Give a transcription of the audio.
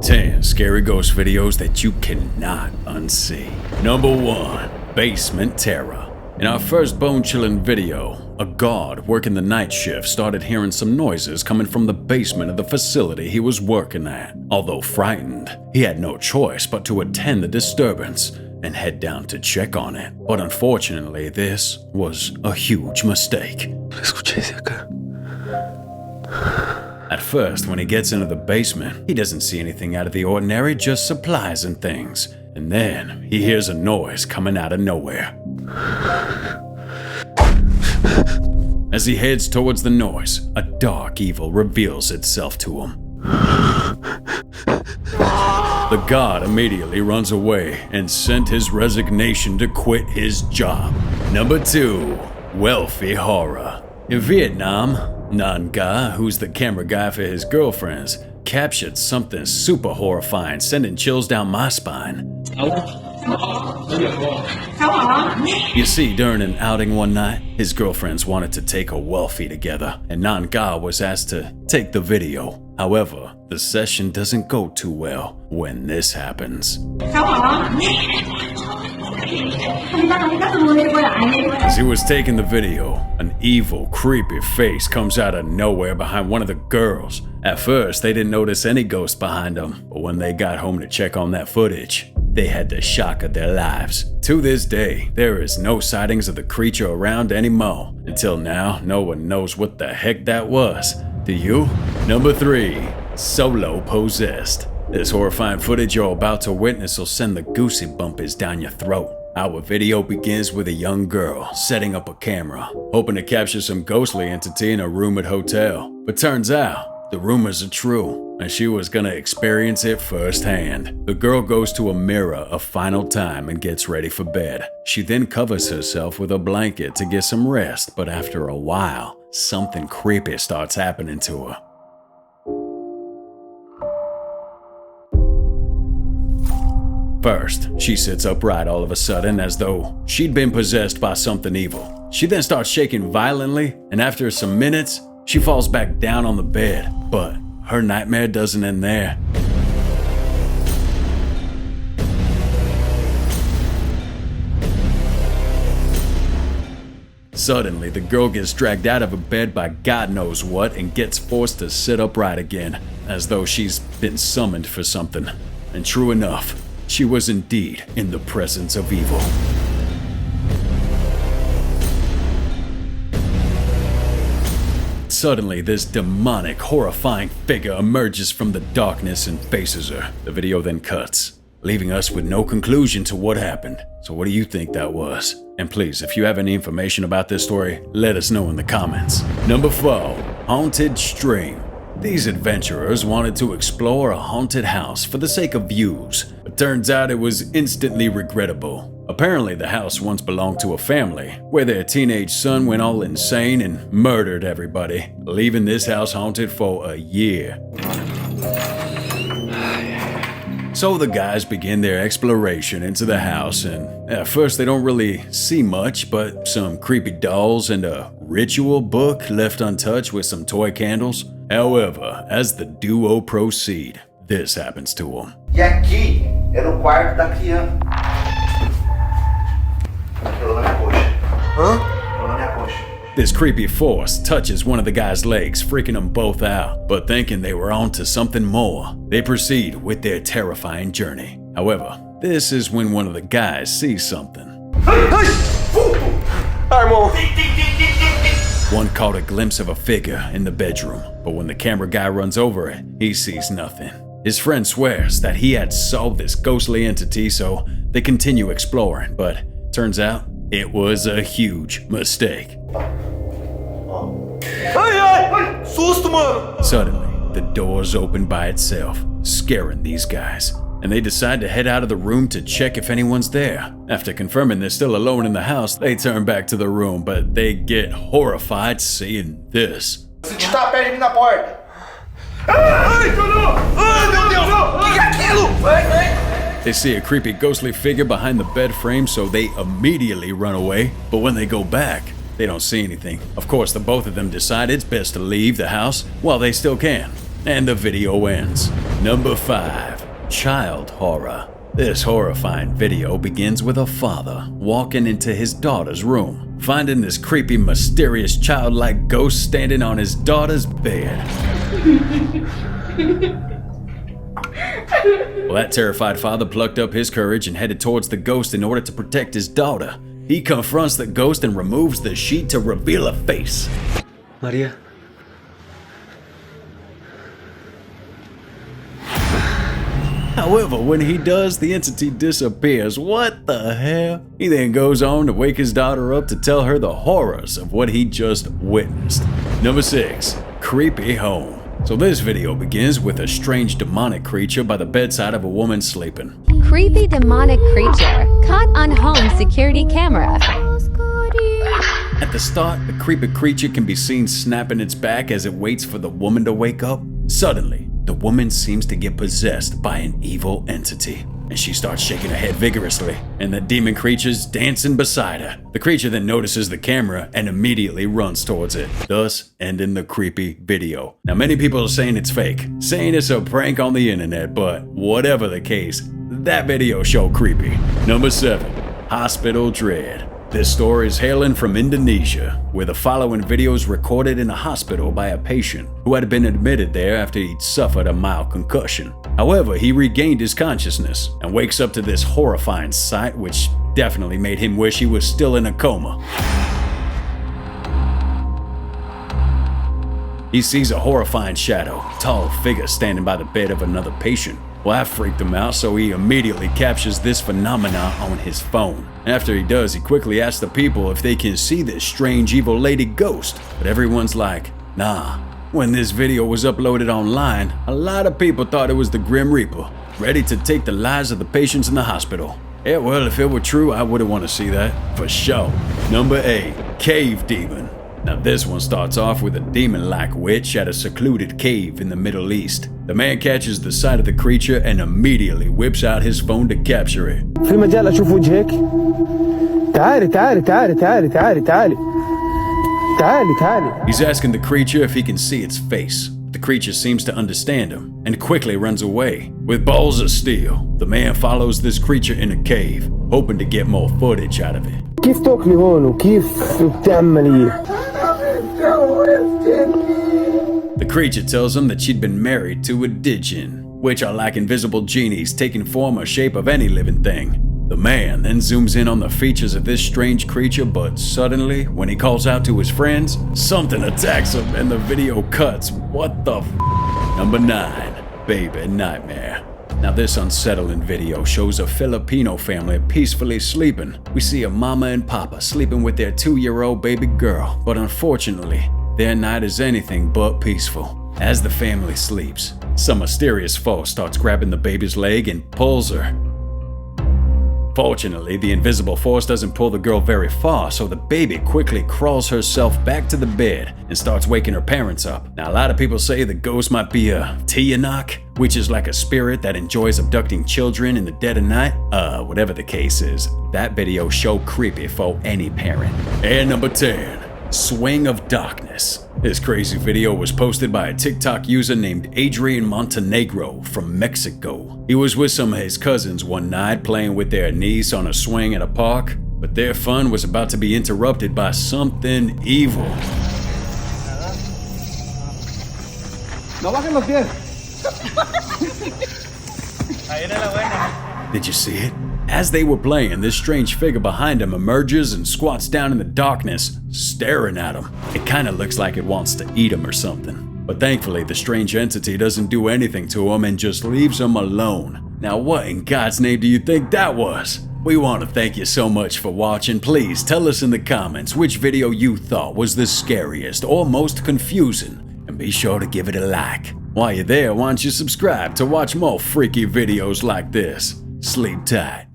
10 scary ghost videos that you cannot unsee. Number 1. Basement Terror. In our first bone-chilling video, a guard working the night shift started hearing some noises coming from the basement of the facility he was working at. Although frightened, he had no choice but to attend the disturbance and head down to check on it. But unfortunately, this was a huge mistake. At first, when he gets into the basement, he doesn't see anything out of the ordinary, just supplies and things. And then he hears a noise coming out of nowhere. As he heads towards the noise, a dark evil reveals itself to him. The guard immediately runs away and sent his resignation to quit his job. Number 2. Wealthy Horror. In Vietnam, Nan Ga, who's the camera guy for his girlfriends, captured something super horrifying, sending chills down my spine. You see, during an outing one night, his girlfriends wanted to take a selfie together, and Nan Ga was asked to take the video. However, the session doesn't go too well when this happens. As he was taking the video, an evil, creepy face comes out of nowhere behind one of the girls. At first, they didn't notice any ghost behind them, but when they got home to check on that footage, they had the shock of their lives. To this day, there is no sightings of the creature around anymore. Until now, no one knows what the heck that was. Do you? Number 3. Solo Possessed. This horrifying footage you're about to witness will send the goosey bumpers down your throat. Our video begins with a young girl setting up a camera, hoping to capture some ghostly entity in a rumored hotel. But turns out, the rumors are true, and she was gonna experience it firsthand. The girl goes to a mirror a final time and gets ready for bed. She then covers herself with a blanket to get some rest, but after a while, something creepy starts happening to her. First, she sits upright all of a sudden as though she'd been possessed by something evil. She then starts shaking violently, and after some minutes, she falls back down on the bed. But her nightmare doesn't end there. Suddenly, the girl gets dragged out of her bed by God knows what and gets forced to sit upright again, as though she's been summoned for something. And true enough, she was indeed in the presence of evil. Suddenly, this demonic, horrifying figure emerges from the darkness and faces her. The video then cuts, leaving us with no conclusion to what happened. So what do you think that was? And please, if you have any information about this story, let us know in the comments. Number 4. Haunted Stream. These adventurers wanted to explore a haunted house for the sake of views, but turns out it was instantly regrettable. Apparently, the house once belonged to a family, where their teenage son went all insane and murdered everybody, leaving this house haunted for a year. So the guys begin their exploration into the house, and at first they don't really see much but some creepy dolls and a ritual book left untouched with some toy candles. However, as the duo proceed, this happens to them. E aqui era o quarto da criança. Pelo na minha coxa. Pelo na minha coxa. This creepy force touches one of the guy's legs, freaking them both out. But thinking they were on to something more, they proceed with their terrifying journey. However, this is when one of the guys sees something. One caught a glimpse of a figure in the bedroom, but when the camera guy runs over it, he sees nothing. His friend swears that he had saw this ghostly entity, so they continue exploring, but turns out it was a huge mistake. Suddenly, the doors open by itself, scaring these guys, and they decide to head out of the room to check if anyone's there. After confirming they're still alone in the house, they turn back to the room, but they get horrified seeing this. Senti tá perto de mim na porta. They see a creepy ghostly figure behind the bed frame, so they immediately run away. But when they go back, they don't see anything. Of course, the both of them decide it's best to leave the house while they still can. and the video ends. Number 5. Child horror. This horrifying video begins with a father walking into his daughter's room, finding this creepy, mysterious, childlike ghost standing on his daughter's bed. Well, that terrified father plucked up his courage and headed towards the ghost in order to protect his daughter. He confronts the ghost and removes the sheet to reveal a face. Maria. However, when he does, the entity disappears. What the hell? He then goes on to wake his daughter up to tell her the horrors of what he just witnessed. Number 6. Creepy home. So this video begins with a strange demonic creature by the bedside of a woman sleeping. Creepy demonic creature caught on home security camera. At the start, the creepy creature can be seen snapping its back as it waits for the woman to wake up. Suddenly, the woman seems to get possessed by an evil entity, and she starts shaking her head vigorously, and the demon creature's dancing beside her. The creature then notices the camera and immediately runs towards it, thus ending the creepy video. Now, many people are saying it's fake, saying it's a prank on the internet, but whatever the case, that video showed creepy. Number 7. Hospital dread. This story is hailing from Indonesia, where the following video is recorded in a hospital by a patient who had been admitted there after he'd suffered a mild concussion. However, he regained his consciousness and wakes up to this horrifying sight, which definitely made him wish he was still in a coma. He sees a horrifying shadow, tall figure standing by the bed of another patient. Well, that freaked him out, so he immediately captures this phenomena on his phone. After he does, he quickly asks the people if they can see this strange evil lady ghost, but everyone's like, nah. When this video was uploaded online, a lot of people thought it was the Grim Reaper, ready to take the lives of the patients in the hospital. Yeah, well, if it were true, I wouldn't want to see that, for sure. Number 8. Cave demon. Now this one starts off with a demon-like witch at a secluded cave in the Middle East. The man catches the sight of the creature and immediately whips out his phone to capture it. في مجال أشوف وجهك. تعالي تعالي تعالي تعالي تعالي تعالي تعالي تعالي. He's asking the creature if he can see its face. The creature seems to understand him and quickly runs away. With balls of steel, the man follows this creature in a cave, hoping to get more footage out of it. كيف تاكلي هون وكيف بتعملي؟ The creature tells him that she'd been married to a djinn, which are like invisible genies taking form or shape of any living thing. The man then zooms in on the features of this strange creature, but suddenly, when he calls out to his friends, something attacks him and the video cuts. What the f? Number 9. Baby Nightmare. Now this unsettling video shows a Filipino family peacefully sleeping. We see a mama and papa sleeping with their 2-year-old baby girl, but unfortunately, their night is anything but peaceful. As the family sleeps, some mysterious force starts grabbing the baby's leg and pulls her. Fortunately, the invisible force doesn't pull the girl very far, so the baby quickly crawls herself back to the bed and starts waking her parents up. Now, a lot of people say the ghost might be a Tiyanak, which is like a spirit that enjoys abducting children in the dead of night. Whatever the case is, that video showed creepy for any parent. And number 10. Swing of Darkness. This crazy video was posted by a TikTok user named Adrian Montenegro from Mexico. He was with some of his cousins one night playing with their niece on a swing at a park, but their fun was about to be interrupted by something evil. No bajen los pies. Did you see it? As they were playing, this strange figure behind him emerges and squats down in the darkness, staring at him. It kinda looks like it wants to eat him or something. But thankfully, the strange entity doesn't do anything to him and just leaves him alone. Now what in God's name do you think that was? We want to thank you so much for watching. Please tell us in the comments which video you thought was the scariest or most confusing, and be sure to give it a like. While you're there, why don't you subscribe to watch more freaky videos like this? Sleep tight.